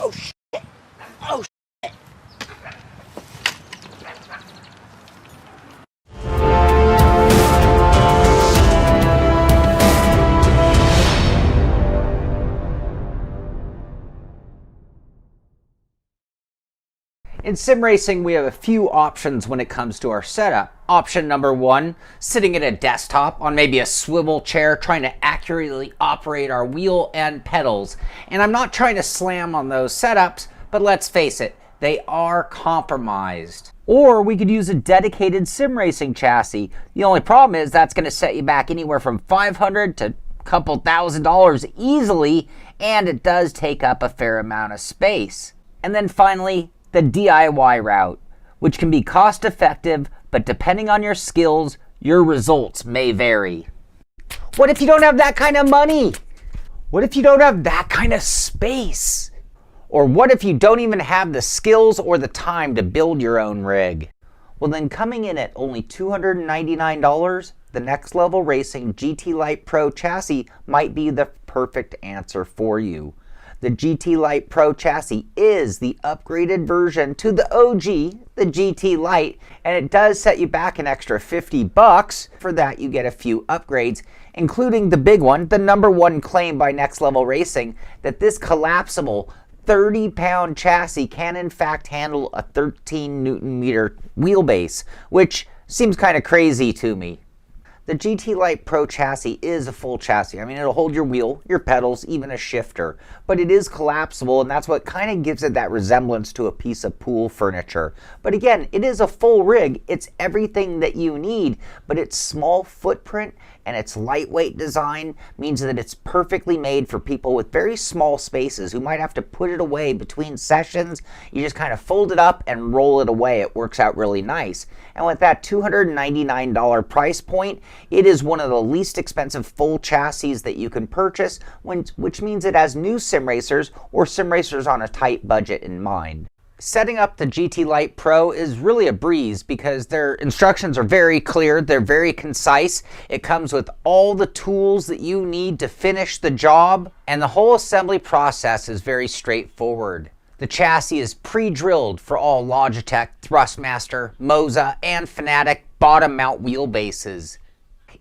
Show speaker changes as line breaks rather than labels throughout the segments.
Oh shit! Oh shit! In sim racing, we have a few options when it comes to our setup. Option number one, sitting at a desktop on maybe a swivel chair trying to accurately operate our wheel and pedals. And I'm not trying to slam on those setups, but let's face it, they are compromised. Or we could use a dedicated sim racing chassis. The only problem is that's going to set you back anywhere from $500 to a couple $1,000s easily, and it does take up a fair amount of space. And then finally, the DIY route, which can be cost effective, but depending on your skills, your results may vary. What if you don't have that kind of money? What if you don't have that kind of space? Or what if you don't even have the skills or the time to build your own rig? Well, then coming in at only $299, the Next Level Racing GT Lite Pro chassis might be the perfect answer for you. The GT Lite Pro chassis is the upgraded version to the OG, the GT Lite, and it does set you back an extra $50. For that, you get a few upgrades, including the big one, the number one claim by Next Level Racing, that this collapsible 30-pound chassis can in fact handle a 13 Newton meter wheelbase, which seems kind of crazy to me. The GT Lite Pro chassis is a full chassis. I mean, it'll hold your wheel, your pedals, even a shifter, but it is collapsible, and that's what kind of gives it that resemblance to a piece of pool furniture. But again, it is a full rig. It's everything that you need, but its small footprint and its lightweight design means that it's perfectly made for people with very small spaces who might have to put it away between sessions. You just kind of fold it up and roll it away. It works out really nice. And with that $299 price point, it is one of the least expensive full chassis that you can purchase, which means it has new sim racers or sim racers on a tight budget in mind. Setting up the GT Lite Pro is really a breeze because their instructions are very clear, they're very concise. It comes with all the tools that you need to finish the job, and the whole assembly process is very straightforward. The chassis is pre-drilled for all Logitech, Thrustmaster, Moza, and Fanatec bottom mount wheelbases.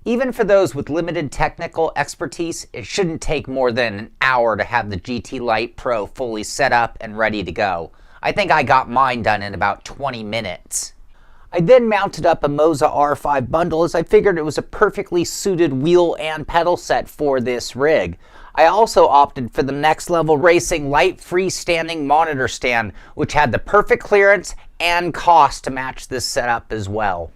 Even for those with limited technical expertise, it shouldn't take more than an hour to have the GT Lite Pro fully set up and ready to go. I think I got mine done in about 20 minutes. I then mounted up a Moza R5 bundle as I figured it was a perfectly suited wheel and pedal set for this rig. I also opted for the Next Level Racing Lite freestanding monitor stand, which had the perfect clearance and cost to match this setup as well.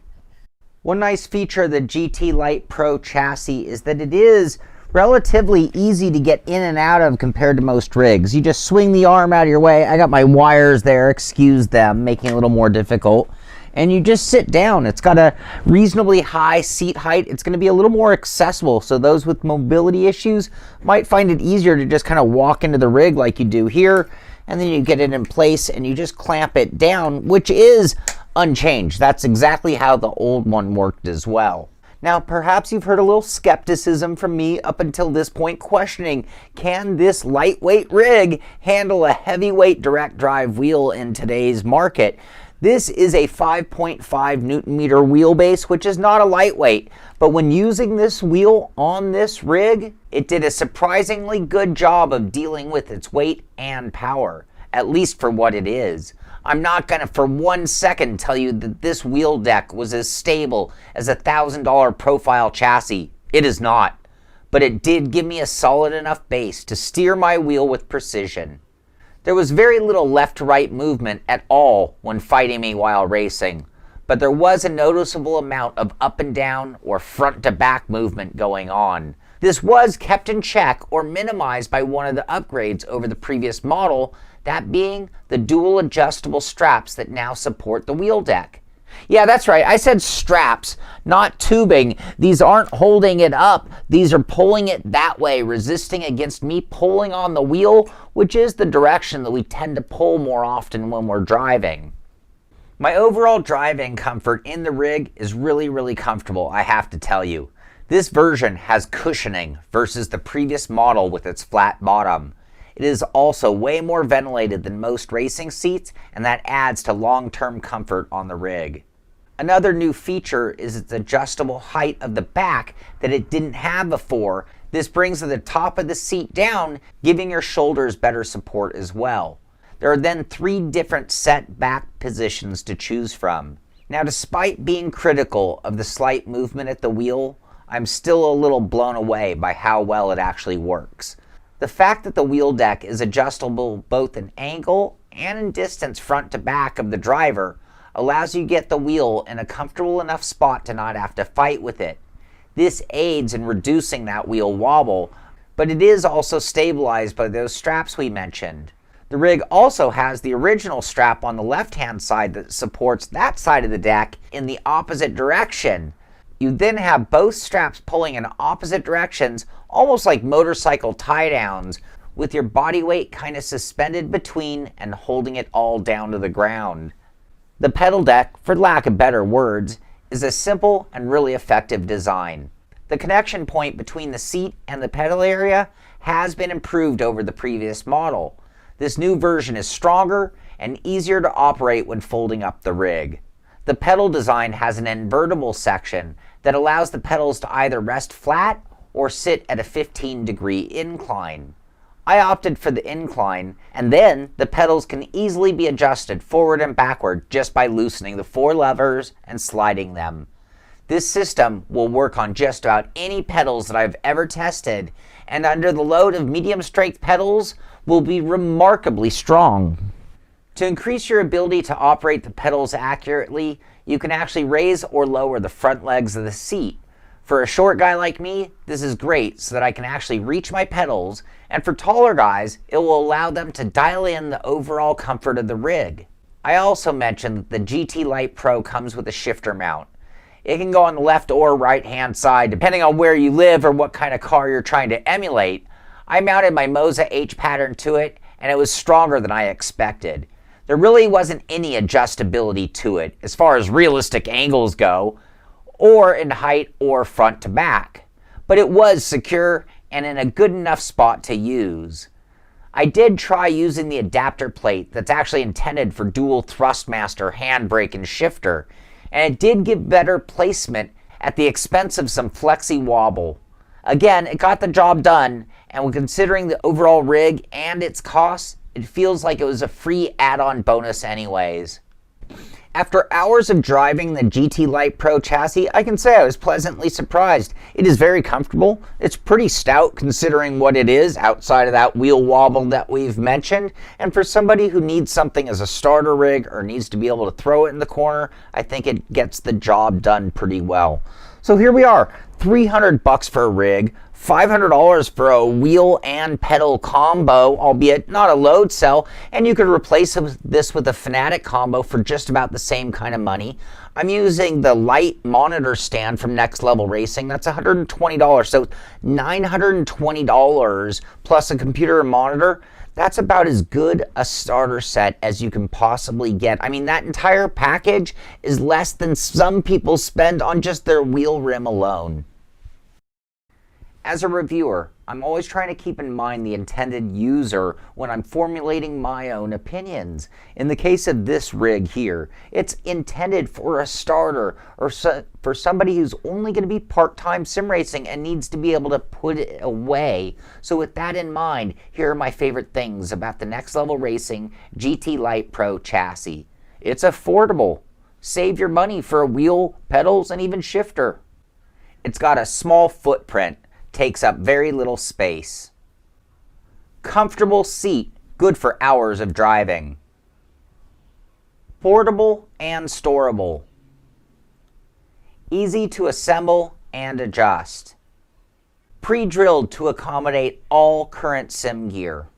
One nice feature of the GT Lite Pro chassis is that it is relatively easy to get in and out of compared to most rigs. You just swing the arm out of your way. I got my wires there, excuse them, making it a little more difficult. And you just sit down. It's got a reasonably high seat height. It's going to be a little more accessible, so those with mobility issues might find it easier to just kind of walk into the rig like you do here, and then you get it in place and you just clamp it down, which is unchanged. That's exactly how the old one worked as well. Now, perhaps you've heard a little skepticism from me up until this point questioning, can this lightweight rig handle a heavyweight direct drive wheel in today's market? This is a 5.5 Newton meter wheelbase, which is not a lightweight, but when using this wheel on this rig, it did a surprisingly good job of dealing with its weight and power, at least for what it is. I'm not gonna for 1 second tell you that this wheel deck was as stable as a $1,000 profile chassis. It is not, but it did give me a solid enough base to steer my wheel with precision. There was very little left-to-right movement at all when fighting me while racing, but there was a noticeable amount of up and down or front-to-back movement going on. This was kept in check or minimized by one of the upgrades over the previous model, that being the dual adjustable straps that now support the wheel deck. Yeah, that's right, I said straps, not tubing. These aren't holding it up, these are pulling it that way, resisting against me pulling on the wheel, which is the direction that we tend to pull more often when we're driving. My overall driving comfort in the rig is really comfortable, I have to tell you. This version has cushioning versus the previous model with its flat bottom. It is also way more ventilated than most racing seats, and that adds to long-term comfort on the rig. Another new feature is its adjustable height of the back that it didn't have before. This brings the top of the seat down, giving your shoulders better support as well. There are then 3 different set back positions to choose from. Now, despite being critical of the slight movement at the wheel, I'm still a little blown away by how well it actually works. The fact that the wheel deck is adjustable both in angle and in distance front to back of the driver allows you to get the wheel in a comfortable enough spot to not have to fight with it. This aids in reducing that wheel wobble, but it is also stabilized by those straps we mentioned. The rig also has the original strap on the left-hand side that supports that side of the deck in the opposite direction. You then have both straps pulling in opposite directions, almost like motorcycle tie-downs, with your body weight kind of suspended between and holding it all down to the ground. The pedal deck, for lack of better words, is a simple and really effective design. The connection point between the seat and the pedal area has been improved over the previous model. This new version is stronger and easier to operate when folding up the rig. The pedal design has an invertible section that allows the pedals to either rest flat or sit at a 15-degree incline. I opted for the incline, and then the pedals can easily be adjusted forward and backward just by loosening the 4 levers and sliding them. This system will work on just about any pedals that I've ever tested, and under the load of medium-strength pedals will be remarkably strong. To increase your ability to operate the pedals accurately, you can actually raise or lower the front legs of the seat. For a short guy like me, this is great so that I can actually reach my pedals, and for taller guys, it will allow them to dial in the overall comfort of the rig. I also mentioned that the GT Lite Pro comes with a shifter mount. It can go on the left or right hand side depending on where you live or what kind of car you're trying to emulate. I mounted my Moza H pattern to it, and it was stronger than I expected. There really wasn't any adjustability to it as far as realistic angles go, or in height or front to back, but it was secure and in a good enough spot to use. I did try using the adapter plate that's actually intended for dual thrustmaster handbrake and shifter, and it did give better placement at the expense of some flexi wobble. Again, it got the job done, and when considering the overall rig and its costs, it feels like it was a free add-on bonus anyways. After hours of driving the GT Lite Pro chassis, I can say I was pleasantly surprised. It is very comfortable. It's pretty stout considering what it is outside of that wheel wobble that we've mentioned. And for somebody who needs something as a starter rig or needs to be able to throw it in the corner, I think it gets the job done pretty well. So here we are, $300 for a rig, $500 for a wheel and pedal combo, albeit not a load cell, and you could replace this with a Fanatic combo for just about the same kind of money. I'm using the Lite monitor stand from Next Level Racing. That's $120, so $920 plus a computer and monitor. That's about as good a starter set as you can possibly get. I mean, that entire package is less than some people spend on just their wheel rim alone. As a reviewer, I'm always trying to keep in mind the intended user when I'm formulating my own opinions. In the case of this rig here, it's intended for a starter or for somebody who's only going to be part-time sim racing and needs to be able to put it away. So with that in mind, here are my favorite things about the Next Level Racing GT Lite Pro chassis. It's affordable. Save your money for a wheel, pedals, and even shifter. It's got a small footprint. Takes up very little space. Comfortable seat, good for hours of driving. Portable and storable. Easy to assemble and adjust. Pre-drilled to accommodate all current sim gear.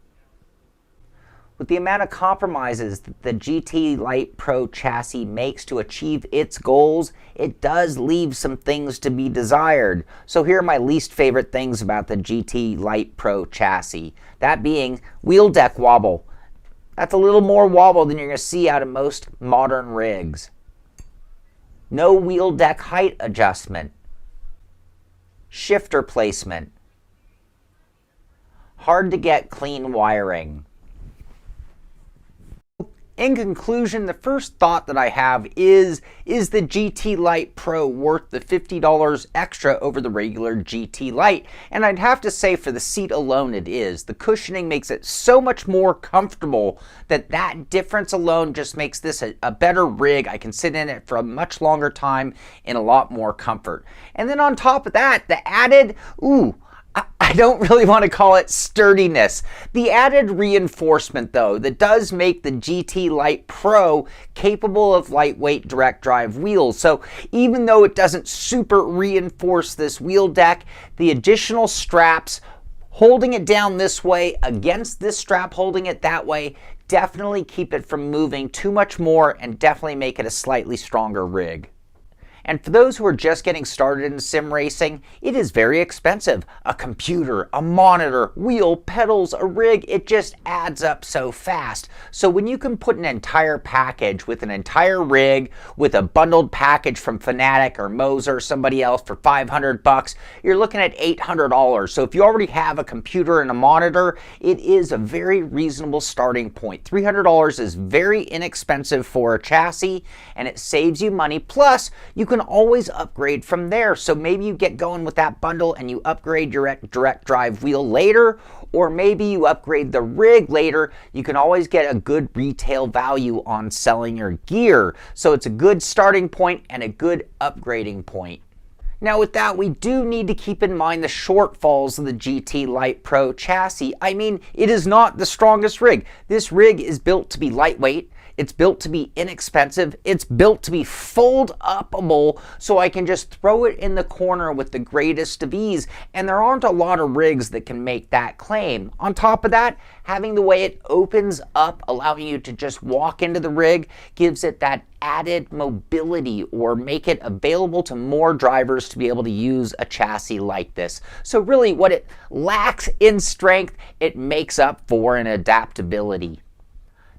With the amount of compromises that the GT Lite Pro chassis makes to achieve its goals, it does leave some things to be desired. So here are my least favorite things about the GT Lite Pro chassis. That being wheel deck wobble. That's a little more wobble than you're going to see out of most modern rigs. No wheel deck height adjustment. Shifter placement. hard to get clean wiring. In conclusion, the first thought that I have is the GT Lite Pro worth the $50 extra over the regular GT Lite? And I'd have to say for the seat alone it is. The cushioning makes it so much more comfortable that difference alone just makes this a better rig. I can sit in it for a much longer time in a lot more comfort. And then on top of that, the added, I don't really want to call it sturdiness. The added reinforcement, though, that does make the GT Lite Pro capable of lightweight direct drive wheels. So even though it doesn't super reinforce this wheel deck, the additional straps holding it down this way against this strap holding it that way definitely keep it from moving too much more and definitely make it a slightly stronger rig. And for those who are just getting started in sim racing, it is very expensive. A computer, a monitor, wheel, pedals, a rig, it just adds up so fast. So when you can put an entire package with an entire rig, with a bundled package from Fanatic or Moser or somebody else for $500, you're looking at $800. So if you already have a computer and a monitor, it is a very reasonable starting point. $300 is very inexpensive for a chassis, and it saves you money. Plus, you can always upgrade from there. So maybe you get going with that bundle and you upgrade your direct drive wheel later, or maybe you upgrade the rig later. You can always get a good retail value on selling your gear. So it's a good starting point and a good upgrading point. Now with that, we do need to keep in mind the shortfalls of the GT Lite Pro chassis. I mean, it is not the strongest rig. This rig is built to be lightweight. It's built to be inexpensive. It's built to be fold-upable, so I can just throw it in the corner with the greatest of ease. And there aren't a lot of rigs that can make that claim. On top of that, having the way it opens up, allowing you to just walk into the rig, gives it that added mobility or make it available to more drivers to be able to use a chassis like this. So really what it lacks in strength, it makes up for in adaptability.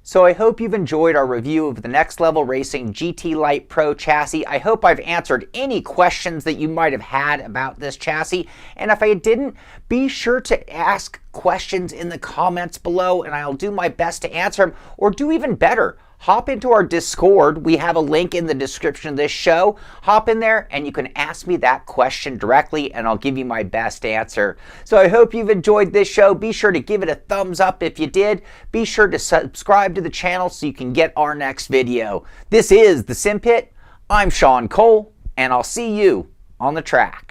So I hope you've enjoyed our review of the Next Level Racing GT Lite Pro chassis. I hope I've answered any questions that you might have had about this chassis. And if I didn't, be sure to ask questions in the comments below and I'll do my best to answer them. Or do even better, hop into our Discord. We have a link in the description of this show. Hop in there and you can ask me that question directly and I'll give you my best answer. So I hope you've enjoyed this show. Be sure to give it a thumbs up if you did. Be sure to subscribe to the channel so you can get our next video. This is the Simpit. I'm Sean Cole and I'll see you on the track.